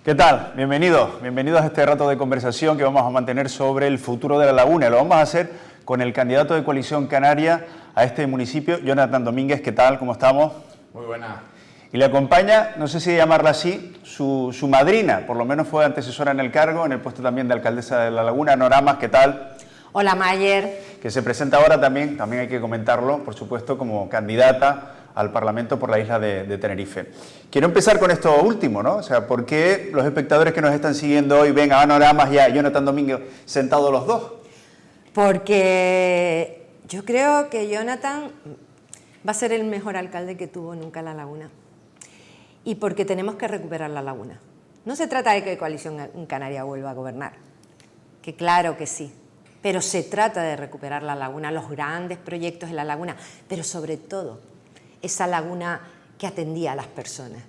¿Qué tal? Bienvenidos a este rato de conversación que vamos a mantener sobre el futuro de La Laguna. Lo vamos a hacer con el candidato de Coalición Canaria a este municipio, Jonathan Domínguez. ¿Qué tal? ¿Cómo estamos? Muy buena. Y le acompaña, no sé si llamarla así, su madrina, por lo menos fue antecesora en el cargo, en el puesto también de alcaldesa de La Laguna, Nora Mas. ¿Qué tal? Hola, Mayer. Que se presenta ahora también hay que comentarlo, por supuesto, como candidata al Parlamento por la isla de Tenerife. Quiero empezar con esto último, ¿no? O sea, ¿por qué los espectadores que nos están siguiendo hoy ven a Nora Mas y a Jonathan Domínguez sentados los dos? Porque yo creo que Jonathan va a ser el mejor alcalde que tuvo nunca La Laguna. Y porque tenemos que recuperar La Laguna. No se trata de que Coalición Canaria vuelva a gobernar, que claro que sí, pero se trata de recuperar La Laguna, los grandes proyectos de La Laguna, pero sobre todo esa laguna que atendía a las personas.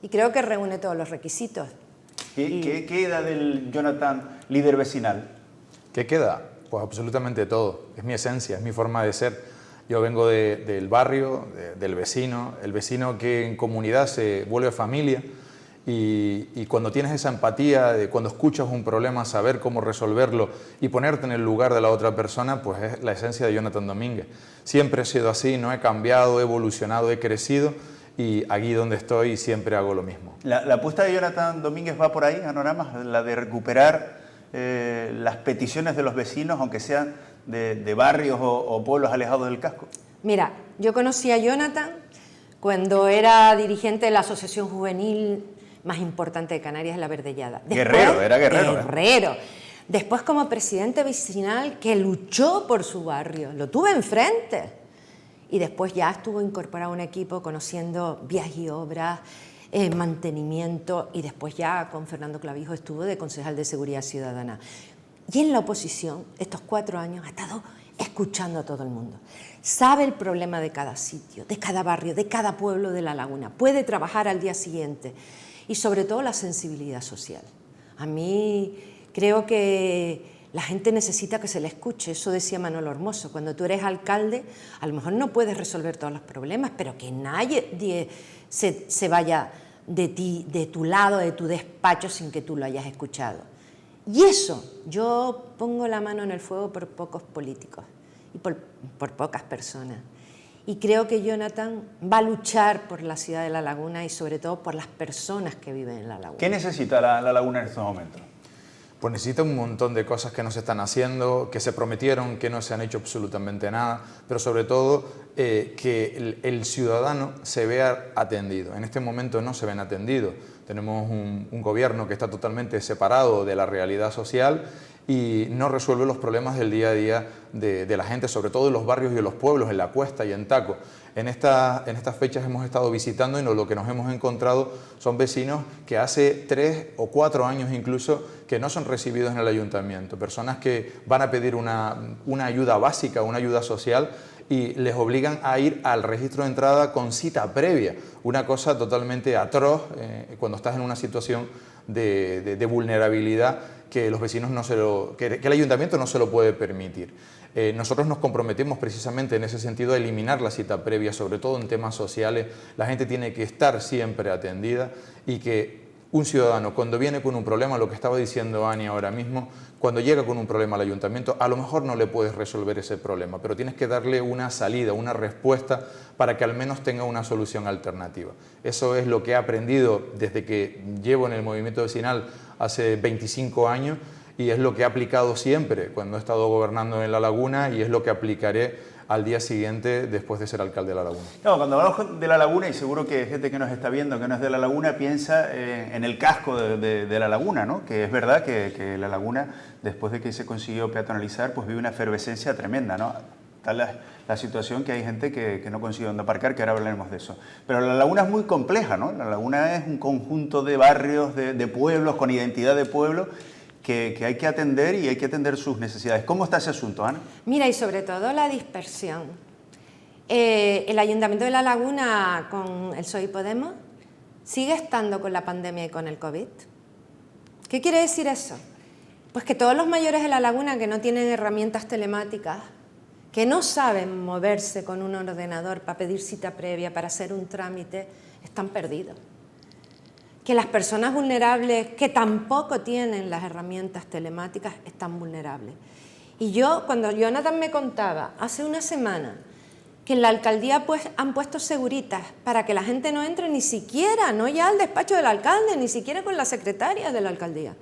Y creo que reúne todos los requisitos. ¿Qué queda del Jonathan líder vecinal? ¿Qué queda? Pues absolutamente todo. Es mi esencia, es mi forma de ser. Yo vengo del barrio, del vecino, el vecino que en comunidad se vuelve familia y cuando tienes esa empatía, de cuando escuchas un problema, saber cómo resolverlo y ponerte en el lugar de la otra persona, pues es la esencia de Jonathan Domínguez. Siempre he sido así, no he cambiado, he evolucionado, he crecido y aquí donde estoy siempre hago lo mismo. ¿La apuesta de Jonathan Domínguez va por ahí, Nora Mas, la de recuperar las peticiones de los vecinos, aunque sean de barrios o pueblos alejados del casco? Mira, yo conocí a Jonathan cuando era dirigente de la asociación juvenil más importante de Canarias, La Verdellada. Era guerrero. Guerrero. Después como presidente vecinal que luchó por su barrio, lo tuve enfrente. Y después ya estuvo incorporado a un equipo conociendo vías y obras, mantenimiento, y después ya con Fernando Clavijo estuvo de concejal de Seguridad Ciudadana. Y en la oposición, estos 4 años, ha estado escuchando a todo el mundo. Sabe el problema de cada sitio, de cada barrio, de cada pueblo de La Laguna. Puede trabajar al día siguiente. Y sobre todo la sensibilidad social. A mí creo que la gente necesita que se le escuche. Eso decía Manolo Hermoso. Cuando tú eres alcalde, a lo mejor no puedes resolver todos los problemas, pero que nadie se vaya de ti, de tu lado, de tu despacho, sin que tú lo hayas escuchado. Y eso, yo pongo la mano en el fuego por pocos políticos y por pocas personas. Y creo que Jonathan va a luchar por la ciudad de La Laguna y sobre todo por las personas que viven en La Laguna. ¿Qué necesita La Laguna en estos momentos? Pues necesita un montón de cosas que no se están haciendo, que se prometieron, que no se han hecho absolutamente nada, pero sobre todo que el ciudadano se vea atendido. En este momento no se ven atendidos. Tenemos un gobierno que está totalmente separado de la realidad social y no resuelve los problemas del día a día de la gente, sobre todo en los barrios y en los pueblos, en La Cuesta y en Taco. En estas fechas hemos estado visitando y lo que nos hemos encontrado son vecinos que hace 3 o 4 años incluso que no son recibidos en el ayuntamiento, personas que van a pedir una ayuda básica, una ayuda social y les obligan a ir al registro de entrada con cita previa, una cosa totalmente atroz cuando estás en una situación de vulnerabilidad que los vecinos que el ayuntamiento no se lo puede permitir. Nosotros nos comprometemos precisamente en ese sentido a eliminar la cita previa, sobre todo en temas sociales. La gente tiene que estar siempre atendida y que un ciudadano cuando viene con un problema, lo que estaba diciendo Ani ahora mismo, cuando llega con un problema al ayuntamiento, a lo mejor no le puedes resolver ese problema, pero tienes que darle una salida, una respuesta para que al menos tenga una solución alternativa. Eso es lo que he aprendido desde que llevo en el movimiento vecinal hace 25 años y es lo que he aplicado siempre cuando he estado gobernando en La Laguna y es lo que aplicaré al día siguiente después de ser alcalde de La Laguna. No, cuando hablamos de La Laguna, y seguro que gente que nos está viendo que no es de La Laguna piensa en el casco de La Laguna, ¿no? Que es verdad que La Laguna, después de que se consiguió peatonalizar, pues vive una efervescencia tremenda, ¿no? Tal la situación que hay gente que no consigue dónde aparcar, que ahora hablaremos de eso. Pero La Laguna es muy compleja, ¿no? La Laguna es un conjunto de barrios, de pueblos, con identidad de pueblo, que hay que atender y hay que atender sus necesidades. ¿Cómo está ese asunto, Ana? Mira, y sobre todo la dispersión. El Ayuntamiento de La Laguna con el PSOE y Podemos sigue estando con la pandemia y con el COVID. ¿Qué quiere decir eso? Pues que todos los mayores de La Laguna que no tienen herramientas telemáticas, que no saben moverse con un ordenador para pedir cita previa, para hacer un trámite, están perdidos. que las personas vulnerables que tampoco tienen las herramientas telemáticas están vulnerables. Y yo, cuando Jonathan me contaba hace una semana que en la alcaldía pues, han puesto seguritas para que la gente no entre ni siquiera, no ya al despacho del alcalde, ni siquiera con la secretaria de la alcaldía.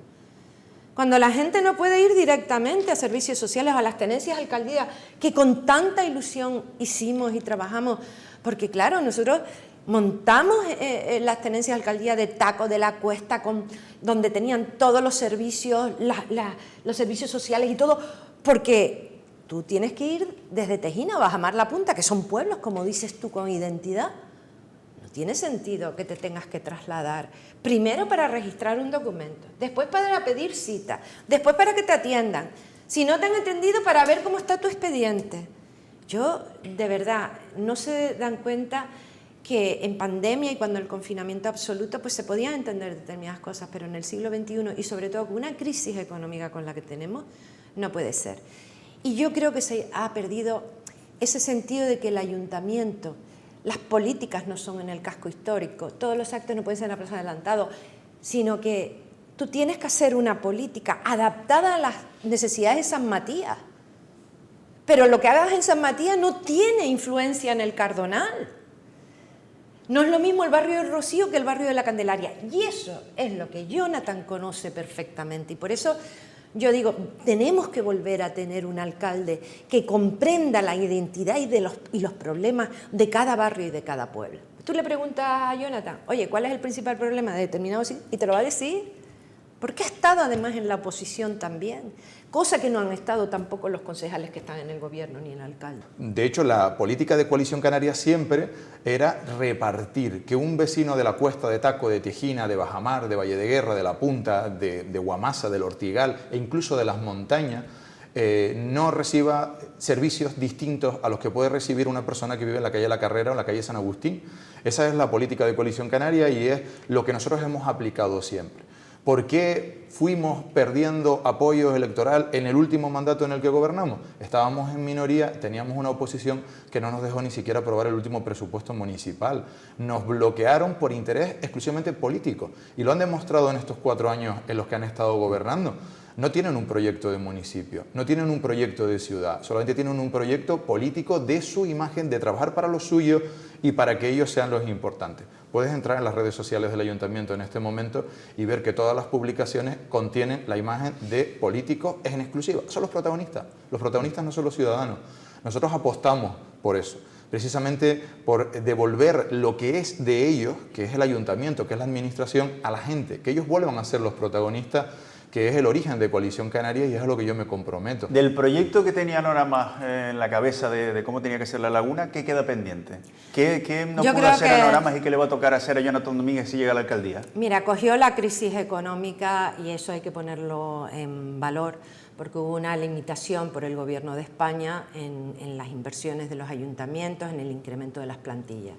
Cuando la gente no puede ir directamente a servicios sociales o a las tenencias de alcaldía, que con tanta ilusión hicimos y trabajamos, porque claro, nosotros montamos las tenencias de alcaldía de Taco de la Cuesta, donde tenían todos los servicios, los servicios sociales y todo, porque tú tienes que ir desde Tejina a Bajamar la Punta, que son pueblos, como dices tú, con identidad. No tiene sentido que te tengas que trasladar, primero para registrar un documento, después para pedir cita, después para que te atiendan. Si no te han atendido, para ver cómo está tu expediente. Yo, de verdad, no se dan cuenta que en pandemia y cuando el confinamiento absoluto pues se podían entender determinadas cosas, pero en el siglo XXI y sobre todo con una crisis económica con la que tenemos, no puede ser. Y yo creo que se ha perdido ese sentido de que el ayuntamiento, las políticas no son en el casco histórico, todos los actos no pueden ser en la plaza adelantado, sino que tú tienes que hacer una política adaptada a las necesidades de San Matías. Pero lo que hagas en San Matías no tiene influencia en el Cardonal. No es lo mismo el barrio de Rocío que el barrio de la Candelaria. Y eso es lo que Jonathan conoce perfectamente. Y por eso yo digo, tenemos que volver a tener un alcalde que comprenda la identidad y los problemas de cada barrio y de cada pueblo. Tú le preguntas a Jonathan, oye, ¿cuál es el principal problema de determinado sitio? Y te lo va a decir. Porque ha estado además en la oposición también, cosa que no han estado tampoco los concejales que están en el gobierno ni el alcalde. De hecho, la política de Coalición Canaria siempre era repartir, que un vecino de la Cuesta de Taco, de Tejina, de Bajamar, de Valle de Guerra, de La Punta, de Guamasa, del Ortigal e incluso de las montañas, no reciba servicios distintos a los que puede recibir una persona que vive en la calle La Carrera o en la calle San Agustín. Esa es la política de Coalición Canaria y es lo que nosotros hemos aplicado siempre. ¿Por qué fuimos perdiendo apoyo electoral en el último mandato en el que gobernamos? Estábamos en minoría, teníamos una oposición que no nos dejó ni siquiera aprobar el último presupuesto municipal. Nos bloquearon por interés exclusivamente político y lo han demostrado en estos 4 años en los que han estado gobernando. No tienen un proyecto de municipio, no tienen un proyecto de ciudad, solamente tienen un proyecto político de su imagen, de trabajar para los suyos y para que ellos sean los importantes. Puedes entrar en las redes sociales del ayuntamiento en este momento y ver que todas las publicaciones contienen la imagen de políticos en exclusiva. Son los protagonistas no son los ciudadanos. Nosotros apostamos por eso, precisamente por devolver lo que es de ellos, que es el ayuntamiento, que es la administración, a la gente, que ellos vuelvan a ser los protagonistas, que es el origen de Coalición Canaria y es a lo que yo me comprometo. Del proyecto que tenía Norama en la cabeza de cómo tenía que ser la laguna, ¿qué queda pendiente? ¿Qué no pudo hacer a Noramas y qué le va a tocar hacer a Jonathan Domínguez si llega a la alcaldía? Mira, cogió la crisis económica y eso hay que ponerlo en valor porque hubo una limitación por el Gobierno de España en las inversiones de los ayuntamientos, en el incremento de las plantillas.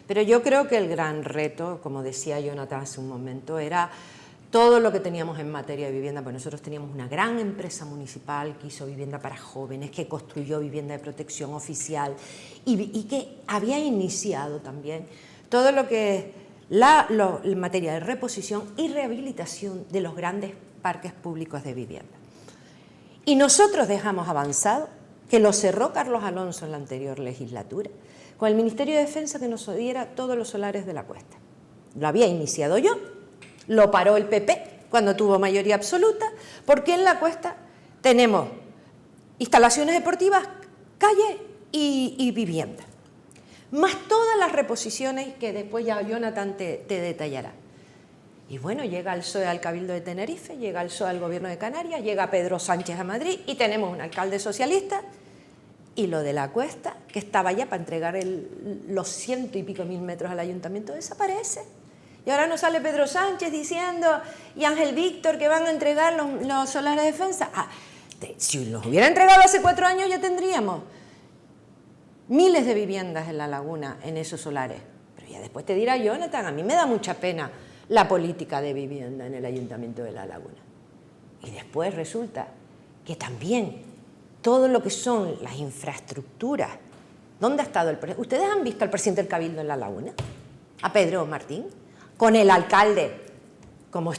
Pero yo creo que el gran reto, como decía Jonathan hace un momento, era todo lo que teníamos en materia de vivienda, pues nosotros teníamos una gran empresa municipal que hizo vivienda para jóvenes, que construyó vivienda de protección oficial y que había iniciado también todo lo que es en materia de reposición y rehabilitación de los grandes parques públicos de vivienda. Y nosotros dejamos avanzado, que lo cerró Carlos Alonso en la anterior legislatura, con el Ministerio de Defensa que nos diera todos los solares de la Cuesta. Lo había iniciado yo. Lo paró el PP cuando tuvo mayoría absoluta, porque en la Cuesta tenemos instalaciones deportivas, calle y vivienda. Más todas las reposiciones que después ya Jonathan te detallará. Y bueno, llega el PSOE al Cabildo de Tenerife, llega el PSOE al Gobierno de Canarias, llega Pedro Sánchez a Madrid y tenemos un alcalde socialista y lo de la Cuesta, que estaba ya para entregar los 100 y pico mil metros al ayuntamiento, desaparece. Y ahora nos sale Pedro Sánchez diciendo y Ángel Víctor que van a entregar los solares de defensa. Si los hubiera entregado hace 4 años ya tendríamos miles de viviendas en la laguna, en esos solares. Pero ya después te dirá Jonathan, a mí me da mucha pena la política de vivienda en el Ayuntamiento de La Laguna. Y después resulta que también todo lo que son las infraestructuras. ¿Dónde ha estado el presidente? ¿Ustedes han visto al presidente del Cabildo en La Laguna? ¿A Pedro Martín? Con el alcalde como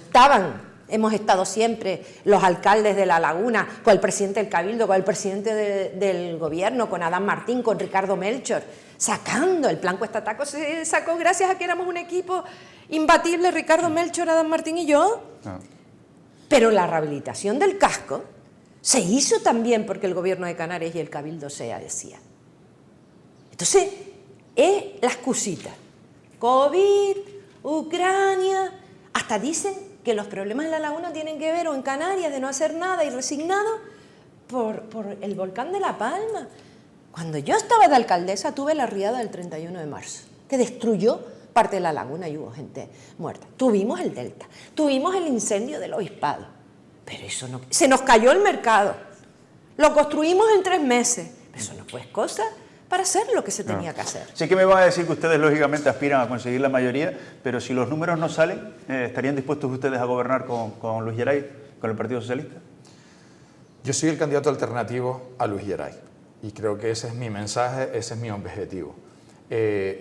hemos estado siempre los alcaldes de La Laguna, con el presidente del Cabildo, con el presidente del gobierno, con Adán Martín, con Ricardo Melchor, sacando el plan Cuesta Taco, se sacó gracias a que éramos un equipo imbatible, Ricardo Melchor, Adán Martín y yo. No. Pero la rehabilitación del casco se hizo también porque el gobierno de Canarias y el Cabildo se decía. Entonces, es la excusita. COVID, Ucrania, hasta dicen que los problemas en La Laguna tienen que ver, o en Canarias, de no hacer nada y resignado, por el volcán de La Palma. Cuando yo estaba de alcaldesa, tuve la riada del 31 de marzo, que destruyó parte de La Laguna y hubo gente muerta. Tuvimos el Delta, tuvimos el incendio del Obispado, pero eso no... Se nos cayó el mercado, lo construimos en 3 meses, pero eso no fue cosa para hacer lo que se tenía que hacer. Sé que me van a decir que ustedes lógicamente aspiran a conseguir la mayoría, pero si los números no salen, ¿estarían dispuestos ustedes a gobernar con Luis Geray, con el Partido Socialista? Yo soy el candidato alternativo a Luis Geray y creo que ese es mi mensaje, ese es mi objetivo.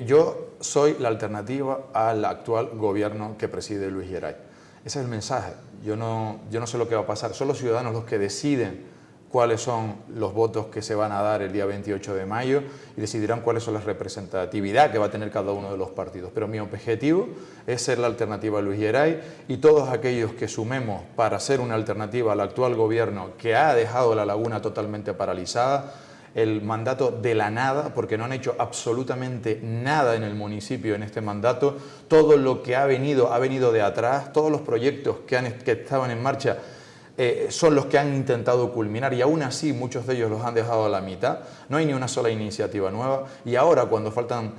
Yo soy la alternativa al actual gobierno que preside Luis Geray. Ese es el mensaje. Yo no sé lo que va a pasar. Son los ciudadanos los que deciden cuáles son los votos que se van a dar el día 28 de mayo y decidirán cuáles son la representatividad que va a tener cada uno de los partidos. Pero mi objetivo es ser la alternativa a Luis Geray y todos aquellos que sumemos para ser una alternativa al actual gobierno que ha dejado La Laguna totalmente paralizada, el mandato de la nada, porque no han hecho absolutamente nada en el municipio en este mandato. Todo lo que ha venido de atrás, todos los proyectos que estaban en marcha son los que han intentado culminar y aún así muchos de ellos los han dejado a la mitad. No hay ni una sola iniciativa nueva y ahora cuando faltan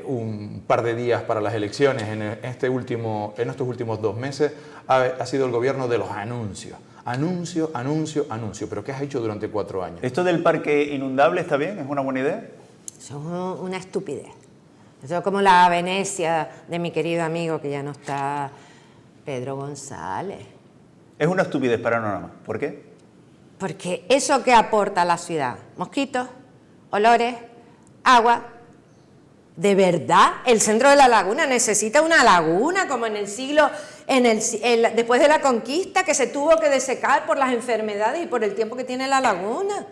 un par de días para las elecciones en estos últimos 2 meses ha sido el gobierno de los anuncios. Anuncio, anuncio, anuncio. ¿Pero qué has hecho durante 4 años? ¿Esto del parque inundable está bien? ¿Es una buena idea? Eso es una estupidez. Eso es como la Venecia de mi querido amigo que ya no está, Pedro González. Es una estupidez para no nada más. ¿Por qué? Porque eso que aporta a la ciudad, mosquitos, olores, agua, ¿de verdad el centro de La Laguna necesita una laguna como en el siglo, después de la conquista, que se tuvo que desecar por las enfermedades y por el tiempo que tiene la laguna?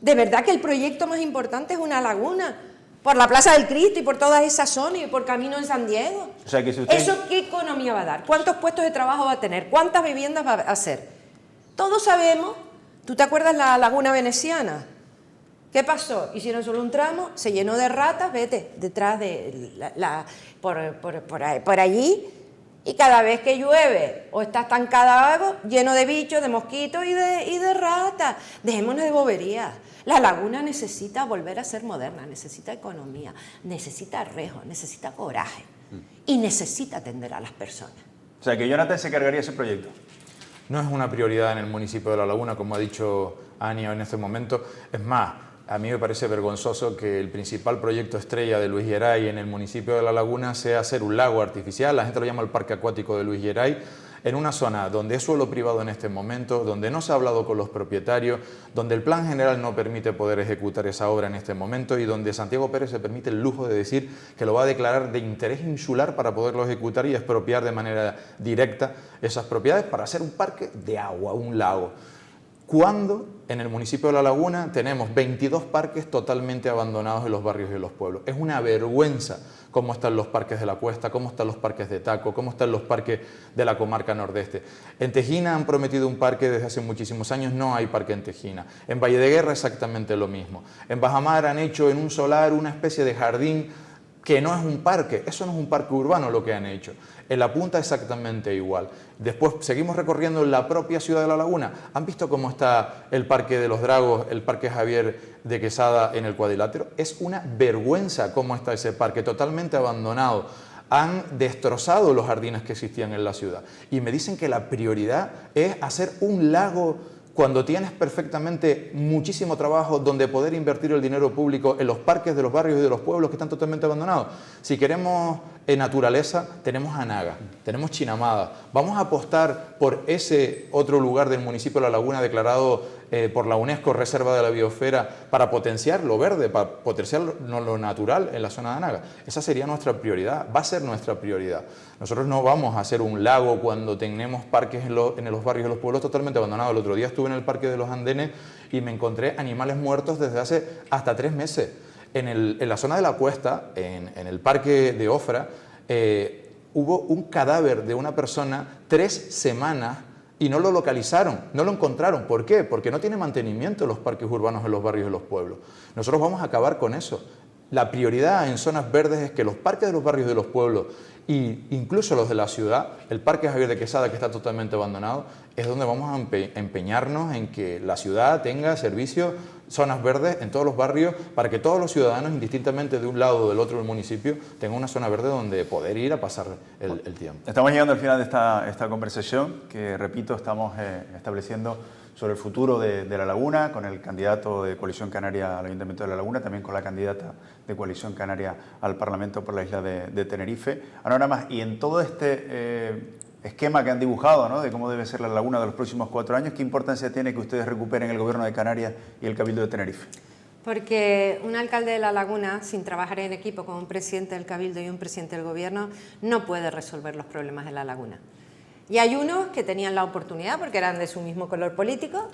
¿De verdad que el proyecto más importante es una laguna? Por la Plaza del Cristo y por todas esas zonas y por Camino en San Diego. O sea, que si usted... ¿Eso qué economía va a dar? ¿Cuántos puestos de trabajo va a tener? ¿Cuántas viviendas va a hacer? Todos sabemos, ¿tú te acuerdas la laguna veneciana? ¿Qué pasó? Hicieron solo un tramo, se llenó de ratas, vete, detrás de por allí, y cada vez que llueve o está estancada algo, lleno de bichos, de mosquitos y de ratas. Dejémonos de boberías. La laguna necesita volver a ser moderna, necesita economía, necesita arrejo, necesita coraje y necesita atender a las personas. O sea, que Jonathan se cargaría ese proyecto. No es una prioridad en el municipio de La Laguna, como ha dicho Ania en este momento. Es más, a mí me parece vergonzoso que el principal proyecto estrella de Luis Geray en el municipio de La Laguna sea hacer un lago artificial. La gente lo llama el Parque Acuático de Luis Geray, en una zona donde es suelo privado en este momento, donde no se ha hablado con los propietarios, donde el plan general no permite poder ejecutar esa obra en este momento y donde Santiago Pérez se permite el lujo de decir que lo va a declarar de interés insular para poderlo ejecutar y expropiar de manera directa esas propiedades para hacer un parque de agua, un lago. Cuando en el municipio de La Laguna tenemos 22 parques totalmente abandonados en los barrios y en los pueblos. Es una vergüenza cómo están los parques de la Cuesta, cómo están los parques de Taco, cómo están los parques de la comarca nordeste. En Tejina han prometido un parque desde hace muchísimos años, no hay parque en Tejina. En Valle de Guerra exactamente lo mismo. En Bajamar han hecho en un solar una especie de jardín que no es un parque, eso no es un parque urbano lo que han hecho. En La Punta exactamente igual. Después seguimos recorriendo la propia ciudad de La Laguna. ¿Han visto cómo está el Parque de los Dragos, el Parque Javier de Quesada en el Cuadrilátero? Es una vergüenza cómo está ese parque, totalmente abandonado. Han destrozado los jardines que existían en la ciudad. Y me dicen que la prioridad es hacer un lago cuando tienes perfectamente muchísimo trabajo donde poder invertir el dinero público en los parques de los barrios y de los pueblos que están totalmente abandonados. Si queremos naturaleza, tenemos Anaga, tenemos Chinamada. Vamos a apostar por ese otro lugar del municipio de La Laguna declarado por la UNESCO Reserva de la Biosfera para potenciar lo verde, para potenciar lo natural en la zona de Anaga. Esa sería nuestra prioridad, va a ser nuestra prioridad. Nosotros no vamos a hacer un lago cuando tenemos parques en los barrios de los pueblos totalmente abandonados. El otro día estuve en el Parque de los Andenes y me encontré animales muertos desde hace hasta 3 meses. En la zona de la Cuesta, en el Parque de Ofra, hubo un cadáver de una persona 3 semanas y no lo localizaron, no lo encontraron. ¿Por qué? Porque no tiene mantenimiento los parques urbanos en los barrios de los pueblos. Nosotros vamos a acabar con eso. La prioridad en zonas verdes es que los parques de los barrios de los pueblos e incluso los de la ciudad, el Parque Javier de Quesada, que está totalmente abandonado, es donde vamos a empeñarnos en que la ciudad tenga servicios, zonas verdes en todos los barrios, para que todos los ciudadanos, indistintamente de un lado o del otro del municipio, tengan una zona verde donde poder ir a pasar el tiempo. Estamos llegando al final de esta conversación, que repito, estamos estableciendo sobre el futuro de La Laguna, con el candidato de Coalición Canaria al Ayuntamiento de La Laguna, también con la candidata de Coalición Canaria al Parlamento por la isla de Tenerife. Ahora nada más, y en todo este esquema que han dibujado, ¿no?, de cómo debe ser La Laguna de los próximos 4 años, ¿qué importancia tiene que ustedes recuperen el Gobierno de Canarias y el Cabildo de Tenerife? Porque un alcalde de La Laguna, sin trabajar en equipo con un presidente del Cabildo y un presidente del Gobierno, no puede resolver los problemas de La Laguna. Y hay unos que tenían la oportunidad porque eran de su mismo color político,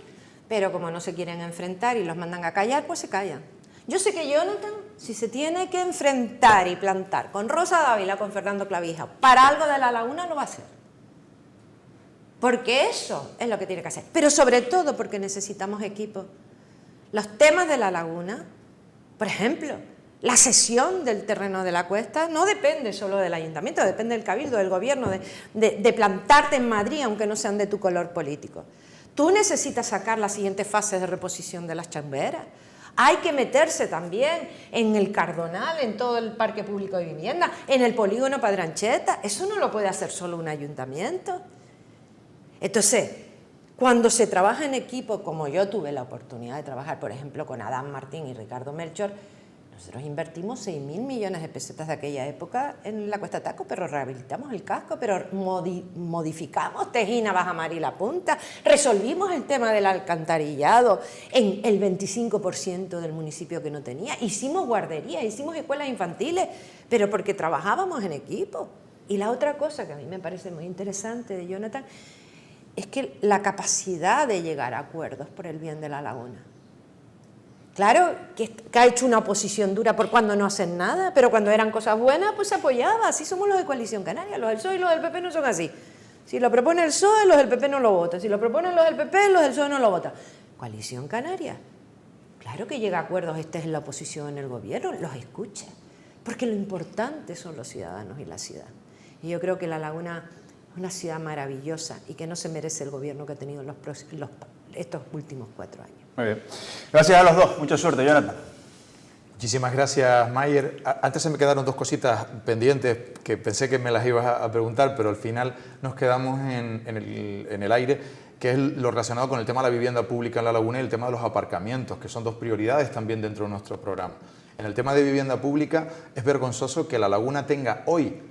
pero como no se quieren enfrentar y los mandan a callar, pues se callan. Yo sé que Jonathan, si se tiene que enfrentar y plantar con Rosa Dávila, con Fernando Clavija, para algo de La Laguna, lo va a hacer. Porque eso es lo que tiene que hacer. Pero sobre todo porque necesitamos equipo. Los temas de La Laguna, por ejemplo, la cesión del terreno de la Cuesta no depende solo del ayuntamiento, depende del Cabildo, del Gobierno, de plantarte en Madrid, aunque no sean de tu color político. Tú necesitas sacar las siguientes fases de reposición de las chamberas. Hay que meterse también en el Cardonal, en todo el parque público de vivienda, en el polígono Padrancheta. Eso no lo puede hacer solo un ayuntamiento. Entonces, cuando se trabaja en equipo, como yo tuve la oportunidad de trabajar, por ejemplo, con Adán Martín y Ricardo Melchor, nosotros invertimos 6.000 millones de pesetas de aquella época en la Cuesta Taco, pero rehabilitamos el casco, pero modificamos Tejina, Bajamar y La Punta, resolvimos el tema del alcantarillado en el 25% del municipio que no tenía, hicimos guarderías, hicimos escuelas infantiles, pero porque trabajábamos en equipo. Y la otra cosa que a mí me parece muy interesante de Jonathan es que la capacidad de llegar a acuerdos por el bien de La Laguna. Claro que ha hecho una oposición dura por cuando no hacen nada, pero cuando eran cosas buenas, pues se apoyaba. Así somos los de Coalición Canaria. Los del PSOE y los del PP no son así. Si lo propone el PSOE, los del PP no lo votan. Si lo proponen los del PP, los del PSOE no lo votan. Coalición Canaria. Claro que llega a acuerdos, estés en la oposición, en el gobierno, los escucha. Porque lo importante son los ciudadanos y la ciudad. Y yo creo que La Laguna es una ciudad maravillosa y que no se merece el gobierno que ha tenido estos últimos 4 años. Muy bien. Gracias a los dos. Mucha suerte, Jonathan. Muchísimas gracias, Mayer. Antes se me quedaron 2 cositas pendientes que pensé que me las ibas a preguntar, pero al final nos quedamos en el aire, que es lo relacionado con el tema de la vivienda pública en La Laguna y el tema de los aparcamientos, que son 2 prioridades también dentro de nuestro programa. En el tema de vivienda pública es vergonzoso que La Laguna tenga hoy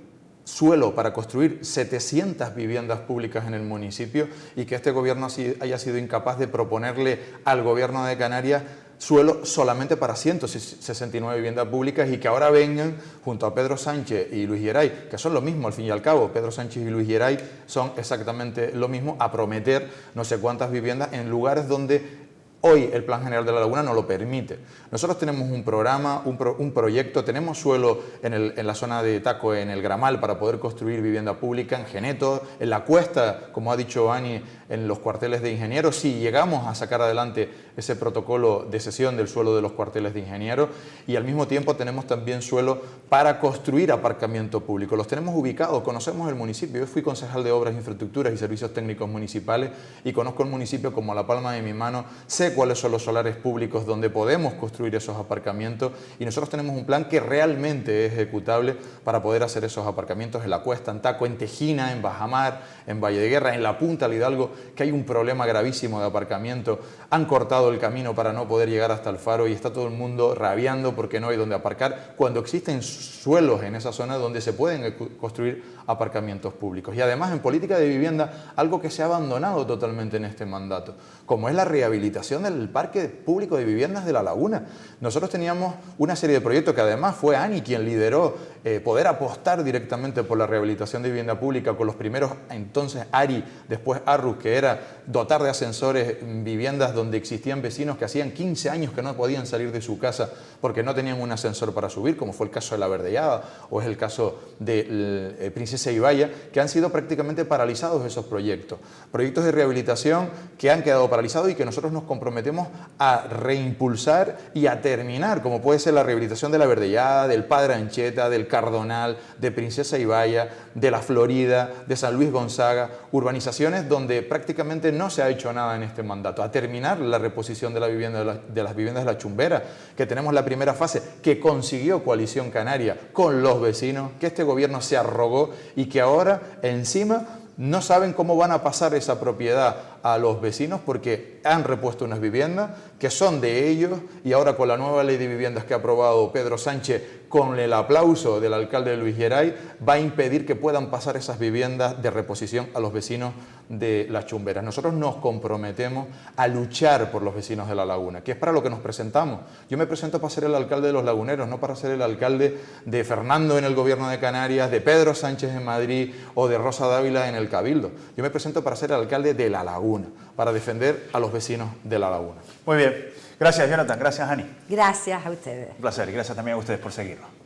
suelo para construir 700 viviendas públicas en el municipio y que este gobierno haya sido incapaz de proponerle al gobierno de Canarias suelo solamente para 169 viviendas públicas y que ahora vengan junto a Pedro Sánchez y Luis Geray, que son lo mismo al fin y al cabo. Pedro Sánchez y Luis Geray son exactamente lo mismo, a prometer no sé cuántas viviendas en lugares donde hoy el Plan General de La Laguna no lo permite. Nosotros tenemos un programa, un proyecto, tenemos suelo en la zona de Taco, en el Gramal, para poder construir vivienda pública, en Geneto, en La Cuesta, como ha dicho Ani, en los cuarteles de ingenieros. Si llegamos a sacar adelante ese protocolo de cesión del suelo de los cuarteles de ingenieros, y al mismo tiempo tenemos también suelo para construir aparcamiento público. Los tenemos ubicados, conocemos el municipio. Yo fui concejal de Obras, Infraestructuras y Servicios Técnicos Municipales y conozco el municipio como la palma de mi mano. Sé sé cuáles son los solares públicos donde podemos construir esos aparcamientos y nosotros tenemos un plan que realmente es ejecutable para poder hacer esos aparcamientos en La Cuesta, en Taco, en Tejina, en Bajamar, en Valle de Guerra, en La Punta del Hidalgo, que hay un problema gravísimo de aparcamiento. Han cortado el camino para no poder llegar hasta el faro y está todo el mundo rabiando porque no hay donde aparcar, cuando existen suelos en esa zona donde se pueden construir aparcamientos públicos. Y además en política de vivienda, algo que se ha abandonado totalmente en este mandato, como es la rehabilitación del parque público de viviendas de La Laguna. Nosotros teníamos una serie de proyectos que además fue Ani quien lideró, poder apostar directamente por la rehabilitación de vivienda pública con los primeros entonces ARI, después ARRUS, que era dotar de ascensores viviendas donde existían vecinos que hacían 15 años que no podían salir de su casa porque no tenían un ascensor para subir, como fue el caso de La Verdellada o es el caso de Princesa Ibaya, que han sido prácticamente paralizados esos proyectos. Proyectos de rehabilitación que han quedado paralizados y que nosotros nos comprometemos a reimpulsar y a terminar, como puede ser la rehabilitación de La Verdellada, del Padre Ancheta, del Cardonal, de Princesa Ibaya, de La Florida, de San Luis Gonzaga, urbanizaciones donde prácticamente no se ha hecho nada en este mandato, a terminar la reposición de, de las viviendas de La Chumbera, que tenemos la primera fase que consiguió Coalición Canaria con los vecinos, que este gobierno se arrogó y que ahora encima no saben cómo van a pasar esa propiedad a los vecinos porque han repuesto unas viviendas que son de ellos y ahora con la nueva ley de viviendas que ha aprobado Pedro Sánchez con el aplauso del alcalde Luis Geray va a impedir que puedan pasar esas viviendas de reposición a los vecinos de Las Chumberas. Nosotros nos comprometemos a luchar por los vecinos de La Laguna, que es para lo que nos presentamos. Yo me presento para ser el alcalde de los laguneros, no para ser el alcalde de Fernando en el gobierno de Canarias, de Pedro Sánchez en Madrid o de Rosa Dávila en el Cabildo. Yo me presento para ser el alcalde de La Laguna, para defender a los vecinos de La Laguna. Muy bien. Gracias, Jonathan. Gracias, Ani. Gracias a ustedes. Un placer. Y gracias también a ustedes por seguirnos.